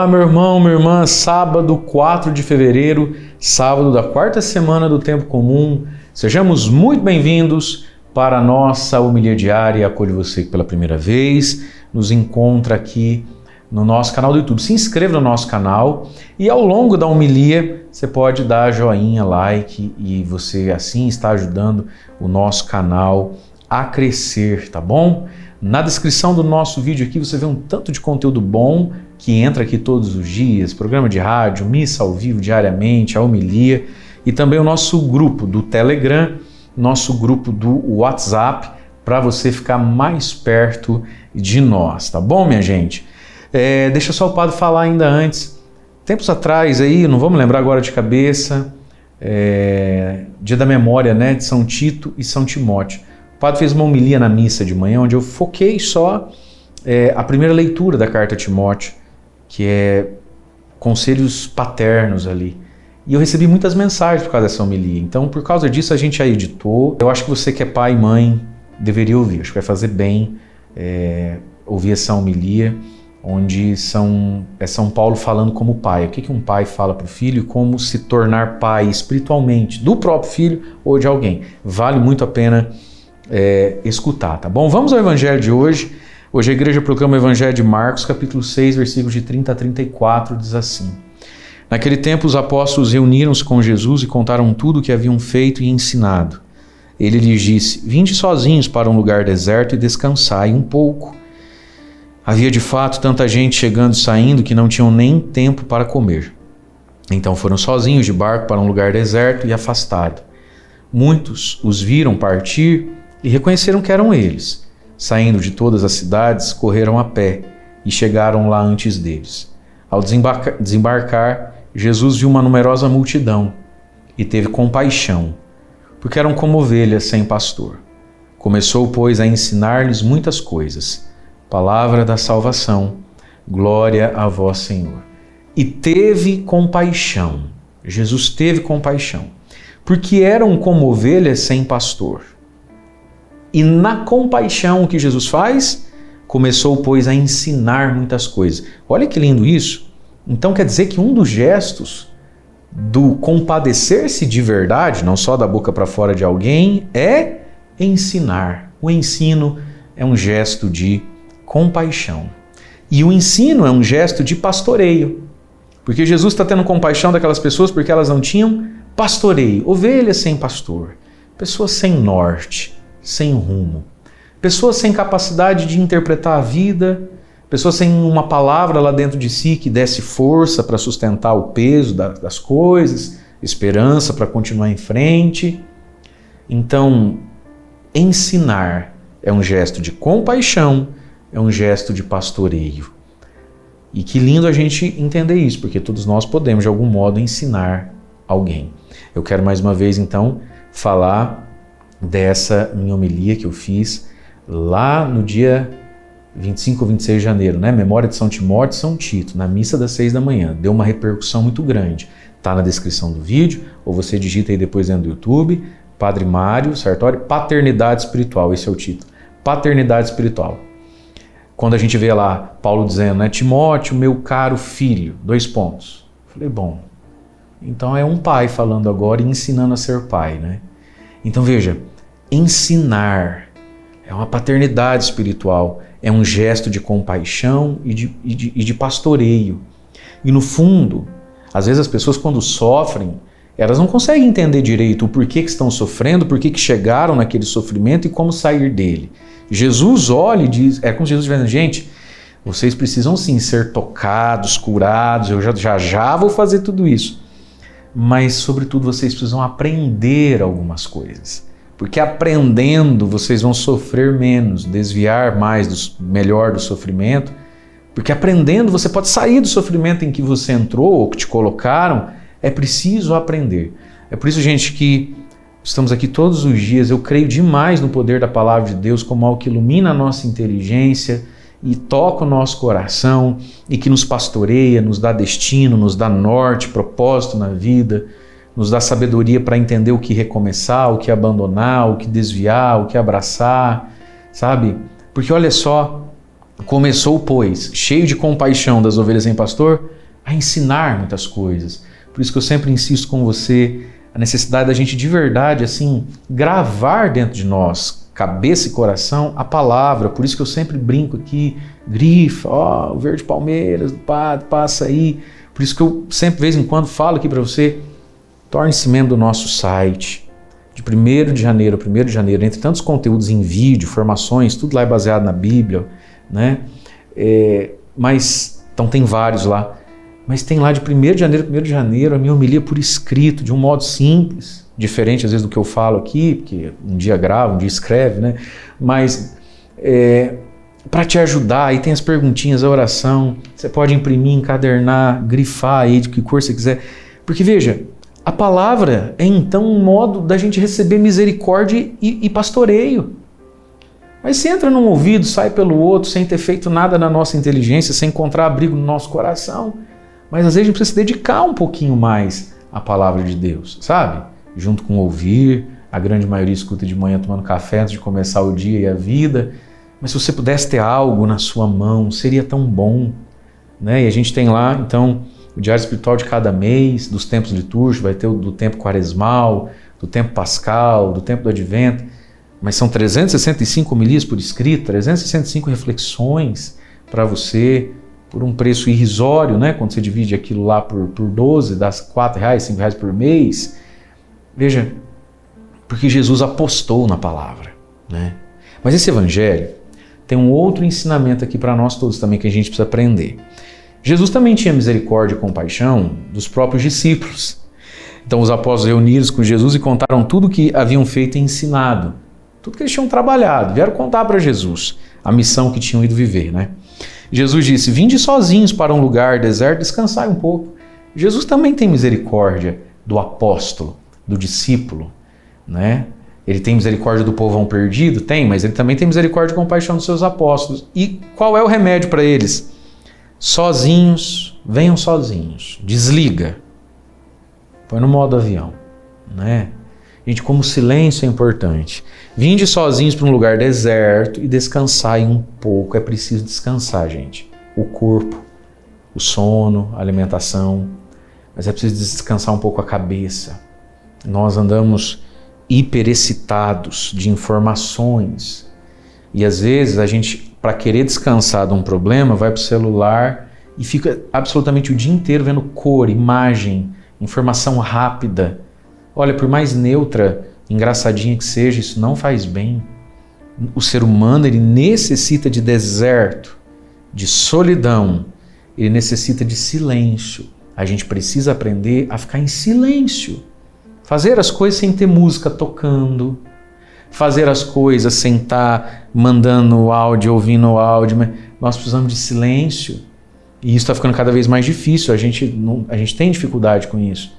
Olá, meu irmão, minha irmã, sábado 4 de fevereiro, sábado da quarta semana do Tempo Comum. Sejamos muito bem-vindos para a nossa homilia diária. Acolho você que pela primeira vez nos encontra aqui no nosso canal do YouTube. Se inscreva no nosso canal e ao longo da homilia você pode dar joinha, like e você assim está ajudando o nosso canal a crescer, tá bom? Na descrição do nosso vídeo aqui você vê um tanto de conteúdo bom que entra aqui todos os dias, programa de rádio, missa ao vivo diariamente, a homilia e também o nosso grupo do Telegram, nosso grupo do WhatsApp, para você ficar mais perto de nós, tá bom, minha gente? Deixa só o padre falar ainda antes. Tempos atrás aí, não vamos lembrar agora de cabeça, dia da memória, né, de São Tito e São Timóteo. O padre fez uma homilia na missa de manhã, onde eu foquei só a primeira leitura da carta a Timóteo, que é conselhos paternos ali. E eu recebi muitas mensagens por causa dessa homilia. Então, por causa disso, a gente a editou. Eu acho que você que é pai e mãe deveria ouvir. Acho que vai fazer bem ouvir essa homilia, onde é São Paulo falando como pai. O que um pai fala para o filho e como se tornar pai espiritualmente do próprio filho ou de alguém. Vale muito a pena escutar, tá bom? Vamos ao evangelho de hoje. Hoje a igreja proclama o evangelho de Marcos, capítulo 6, versículos de 30 a 34, diz assim: Naquele tempo os apóstolos reuniram-se com Jesus e contaram tudo o que haviam feito e ensinado. Ele lhes disse: Vinde sozinhos para um lugar deserto e descansai um pouco. Havia de fato tanta gente chegando e saindo que não tinham nem tempo para comer. Então foram sozinhos de barco para um lugar deserto e afastado. Muitos os viram partir e reconheceram que eram eles. Saindo de todas as cidades, correram a pé e chegaram lá antes deles. Ao desembarcar, Jesus viu uma numerosa multidão e teve compaixão, porque eram como ovelhas sem pastor. Começou, pois, a ensinar-lhes muitas coisas. Palavra da salvação, glória a vós, Senhor. E teve compaixão, Jesus teve compaixão, porque eram como ovelhas sem pastor. E na compaixão o que Jesus faz? Começou, pois, a ensinar muitas coisas. Olha que lindo isso. Então quer dizer que um dos gestos do compadecer-se de verdade, não só da boca para fora de alguém, é ensinar. O ensino é um gesto de compaixão. E o ensino é um gesto de pastoreio. Porque Jesus está tendo compaixão daquelas pessoas porque elas não tinham pastoreio. Ovelhas sem pastor. Pessoas sem norte, sem rumo. Pessoas sem capacidade de interpretar a vida. Pessoas sem uma palavra lá dentro de si que desse força para sustentar o peso das coisas, esperança para continuar em frente. Então, ensinar é um gesto de compaixão, é um gesto de pastoreio. E que lindo a gente entender isso, porque todos nós podemos, de algum modo, ensinar alguém. Eu quero mais uma vez, então, falar dessa minha homilia que eu fiz lá no dia 25 ou 26 de janeiro, né? Memória de São Timóteo e São Tito, na missa das 6 da manhã. Deu uma repercussão muito grande. Está na descrição do vídeo, ou você digita aí depois dentro do YouTube, Padre Mário Sartori, Paternidade Espiritual, esse é o título. Paternidade Espiritual. Quando a gente vê lá Paulo dizendo, né? Timóteo, meu caro filho, 2 pontos. Falei, bom, então é um pai falando agora e ensinando a ser pai, né? Então veja, ensinar é uma paternidade espiritual, é um gesto de compaixão e de pastoreio. E no fundo, às vezes as pessoas quando sofrem, elas não conseguem entender direito o porquê que estão sofrendo, porquê que chegaram naquele sofrimento e como sair dele. Jesus olha e diz, é como Jesus dizendo, gente, vocês precisam sim ser tocados, curados, eu já vou fazer tudo isso. Mas sobretudo vocês precisam aprender algumas coisas. Porque aprendendo vocês vão sofrer menos, desviar mais melhor do sofrimento. Porque aprendendo você pode sair do sofrimento em que você entrou ou que te colocaram. É preciso aprender. É por isso, gente, que estamos aqui todos os dias. Eu creio demais no poder da palavra de Deus como algo que ilumina a nossa inteligência e toca o nosso coração e que nos pastoreia, nos dá destino, nos dá norte, propósito na vida, nos dá sabedoria para entender o que recomeçar, o que abandonar, o que desviar, o que abraçar, sabe? Porque olha só, começou, pois, cheio de compaixão das ovelhas sem pastor, a ensinar muitas coisas. Por isso que eu sempre insisto com você, a necessidade da gente de verdade, assim, gravar dentro de nós, cabeça e coração, a palavra. Por isso que eu sempre brinco aqui, grifa, o Verde Palmeiras, do Padre, passa aí. Por isso que eu sempre, de vez em quando, falo aqui para você, torne-se membro do nosso site. De 1º de janeiro a 1º de janeiro, entre tantos conteúdos em vídeo, formações, tudo lá é baseado na Bíblia, né? Então tem vários lá. Mas tem lá de 1º de janeiro a 1º de janeiro a minha homilia por escrito, de um modo simples, diferente às vezes do que eu falo aqui, porque um dia grava, um dia escreve, né? Mas para te ajudar, aí tem as perguntinhas, a oração, você pode imprimir, encadernar, grifar aí de que cor você quiser. Porque veja, a palavra é então um modo da gente receber misericórdia e pastoreio. Mas se entra num ouvido, sai pelo outro, sem ter feito nada na nossa inteligência, sem encontrar abrigo no nosso coração. Mas às vezes a gente precisa se dedicar um pouquinho mais à palavra de Deus, sabe? Junto com ouvir, a grande maioria escuta de manhã tomando café antes de começar o dia e a vida. Mas se você pudesse ter algo na sua mão, seria tão bom, né? E a gente tem lá, então, o diário espiritual de cada mês, dos tempos litúrgicos, vai ter o do tempo quaresmal, do tempo pascal, do tempo do advento. Mas são 365 homilias por escrito, 365 reflexões para você, por um preço irrisório, né? Quando você divide aquilo lá por 12, dá R$4, R$5 por mês. Veja, porque Jesus apostou na palavra, né? Mas esse evangelho tem um outro ensinamento aqui para nós todos também que a gente precisa aprender. Jesus também tinha misericórdia e compaixão dos próprios discípulos. Então os apóstolos reuniram-se com Jesus e contaram tudo o que haviam feito e ensinado. Tudo que eles tinham trabalhado. Vieram contar para Jesus a missão que tinham ido viver, né? Jesus disse, vinde sozinhos para um lugar deserto, descansai um pouco. Jesus também tem misericórdia do apóstolo, do discípulo, né? Ele tem misericórdia do povão perdido? Tem, mas ele também tem misericórdia e compaixão dos seus apóstolos. E qual é o remédio para eles? Sozinhos, venham sozinhos, desliga, põe no modo avião, né? Gente, como o silêncio é importante. Vinde sozinhos para um lugar deserto e descansai um pouco. É preciso descansar, gente. O corpo, o sono, a alimentação. Mas é preciso descansar um pouco a cabeça. Nós andamos hiperexcitados de informações. E às vezes a gente, para querer descansar de um problema, vai para o celular e fica absolutamente o dia inteiro vendo cor, imagem, informação rápida. Olha, por mais neutra, engraçadinha que seja, isso não faz bem. O ser humano, ele necessita de deserto, de solidão, ele necessita de silêncio. A gente precisa aprender a ficar em silêncio. Fazer as coisas sem ter música tocando. Fazer as coisas sem estar mandando áudio, ouvindo áudio. Mas nós precisamos de silêncio. E isso está ficando cada vez mais difícil. A gente tem dificuldade com isso.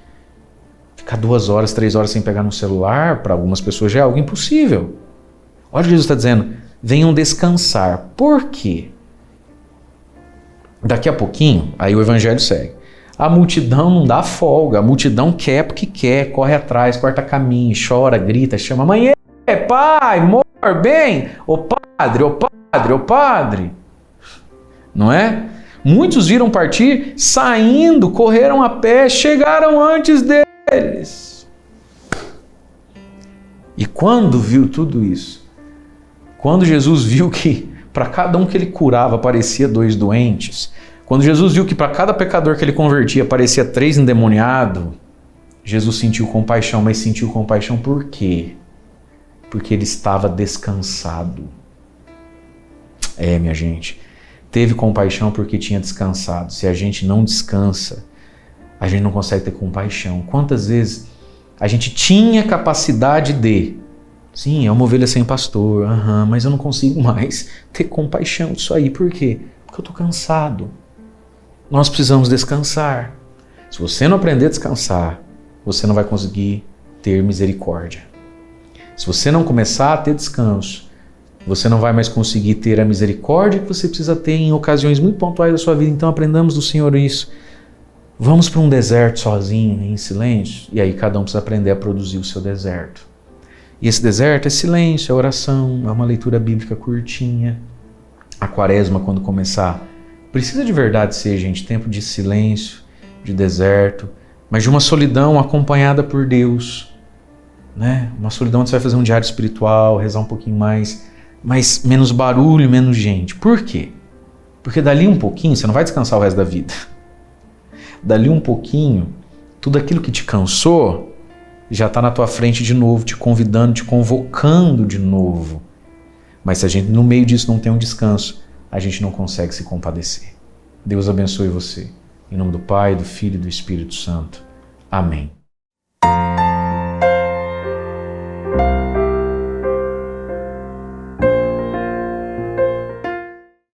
Ficar 2 horas, 3 horas sem pegar no celular, para algumas pessoas já é algo impossível. Olha o que Jesus está dizendo. Venham descansar. Por quê? Daqui a pouquinho, aí o evangelho segue. A multidão não dá folga. A multidão quer porque quer. Corre atrás, corta caminho, chora, grita, chama. Mãe, pai, amor, bem. Ô padre, ô padre, ô padre. Não é? Muitos viram partir, saindo, correram a pé, chegaram antes deles. E quando viu tudo isso, quando Jesus viu que para cada um que ele curava aparecia 2 doentes, quando Jesus viu que para cada pecador que ele convertia aparecia 3 endemoniados, Jesus sentiu compaixão, mas sentiu compaixão por quê? Porque ele estava descansado. Minha gente, teve compaixão porque tinha descansado. Se a gente não descansa, a gente não consegue ter compaixão. Quantas vezes a gente tinha capacidade de, sim, é uma ovelha sem pastor, mas eu não consigo mais ter compaixão disso aí. Por quê? Porque eu estou cansado. Nós precisamos descansar. Se você não aprender a descansar, você não vai conseguir ter misericórdia. Se você não começar a ter descanso, você não vai mais conseguir ter a misericórdia que você precisa ter em ocasiões muito pontuais da sua vida. Então aprendamos do Senhor isso. Vamos para um deserto sozinho, em silêncio, e aí cada um precisa aprender a produzir o seu deserto. E esse deserto é silêncio, é oração, é uma leitura bíblica curtinha. A quaresma, quando começar, Precisa de verdade ser, gente, tempo de silêncio, de deserto, mas de uma solidão acompanhada por Deus, né? Uma solidão onde você vai fazer um diário espiritual, rezar um pouquinho mais, mas menos barulho, menos gente. Por quê? Porque dali um pouquinho, você não vai descansar o resto da vida. Dali um pouquinho, tudo aquilo que te cansou já está na tua frente de novo, te convidando, te convocando de novo. Mas se a gente no meio disso não tem um descanso, a gente não consegue se compadecer. Deus abençoe você. Em nome do Pai, do Filho e do Espírito Santo. Amém.